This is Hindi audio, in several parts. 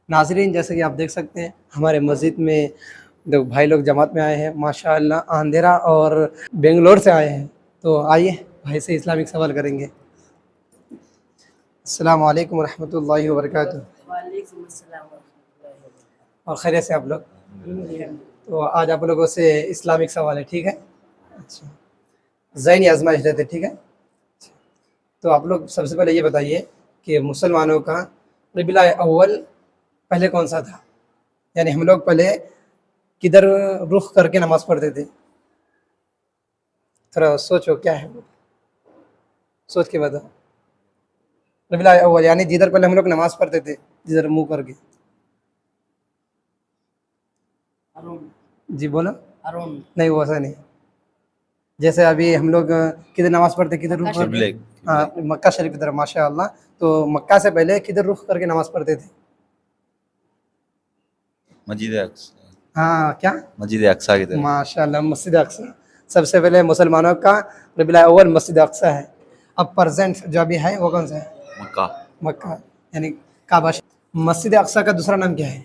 नाज़रीन, जैसे कि आप देख सकते हैं हमारे मस्जिद में दो भाई लोग जमात में आए हैं माशाअल्लाह, आंधेरा और बेंगलोर से आए हैं। तो आइए भाई से इस्लामिक सवाल करेंगे। अस्सलाम वालेकुम रहमतुल्लाहि व बरकातुहू। वालेकुम अस्सलाम वरहमतुल्लाहि वबरकातुहू। और खैरियत से आप लोग? तो आज आप लोगों से इस्लामिक सवाल है, ठीक है? अच्छा, ज़हनी आजमाइश लेते हैं, ठीक है? तो आप लोग सबसे पहले ये बताइए कि मुसलमानों का क़िबला अव्वल पहले कौन सा था? यानी हम लोग पहले किधर रुख करके नमाज़ पढ़ते थे? थोड़ा सोचो क्या है वो, सोच के बताओ। क़िबला अव्वल यानी जिधर पहले हम लोग नमाज़ पढ़ते थे, जिधर मुँह करके। अरुण जी बोलो। अरुण नहीं, वो ऐसा नहीं। जैसे अभी हम लोग किधर नमाज़ पढ़ते, किधर रुख करके? हाँ, मक्का शरीफ की तरफ, माशाअल्लाह। तो मक्का से पहले किधर रुख करके नमाज़ पढ़ते थे? मस्जिद अक्सा। हाँ, क्या? मस्जिद अक्सा की तरफ। माशाअल्लाह, मस्जिद अक्सा। सबसे पहले मुसलमानों का क़िबला अव्वल मस्जिद अक्सा है। अब प्रेज़ेंट जो अभी है वो कौन सा है? मक्का। मक्का यानी काबा। मस्जिद अक्सा का दूसरा नाम क्या है?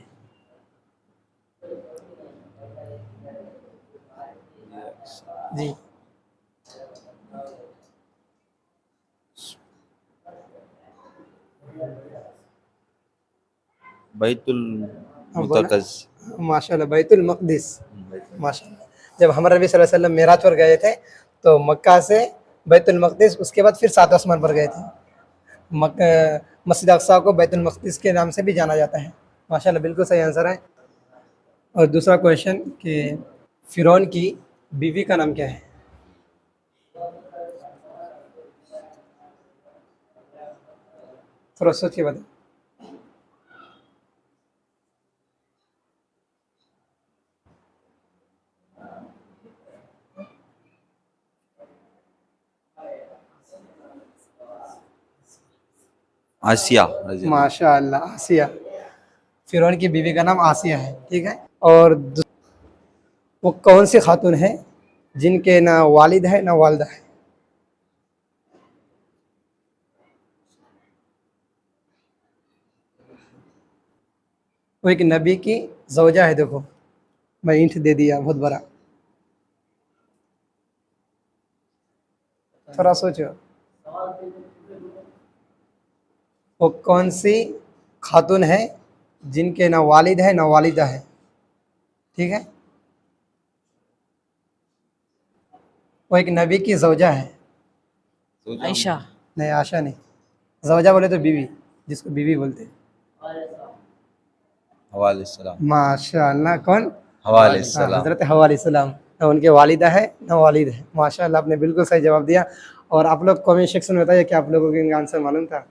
जी बैतुल हाँ, बोला। मुतक़ज़। माशाअल्लाह, बैतुल मक़दिस। माशाअल्लाह। जब हमारे नबी सल्लल्लाहु अलैहि वसल्लम मेराज पर गए थे तो मक्का से बैतुल मक़दिस, उसके बाद फिर सातवें आसमान पर गए थे। मस्जिद अक्सा को बैतुल मक़दिस के नाम से भी जाना जाता है। माशाअल्लाह, बिल्कुल सही आंसर है। और दूसरा क्वेश्चन कि फ़िरौन की बीवी का नाम क्या है? थोड़ा सोच के बताओ। आसिया। माशाअल्लाह, आसिया। फ़िरौन की बीवी का नाम आसिया है, ठीक है? और वो कौन सी खातून है जिनके ना वालिद है ना वालिदा है? वो एक नबी की ज़ौजा है। देखो, मैं हिंट दे दिया बहुत बड़ा। थोड़ा सोचो, वो कौन सी खातून है जिनके ना वालिद है ना वालिदा है, ठीक है? वो एक नबी की ज़ौजा है। आयशा। नहीं, आशा नहीं। ज़ौजा बोले तो बीवी, जिसको बीवी बोलते हैं। हवा अलैहिस्सलाम। माशाअल्लाह, कौन? हवा अलैहिस्सलाम। हज़रत हवा अलैहिस्सलाम। ना उनके वालिदा है ना वालिद है। माशाअल्लाह, आपने बिल्कुल सही जवाब दिया। और आप लोग कमेंट सेक्शन में बताइए कि आप लोगों को इनका आंसर मालूम था?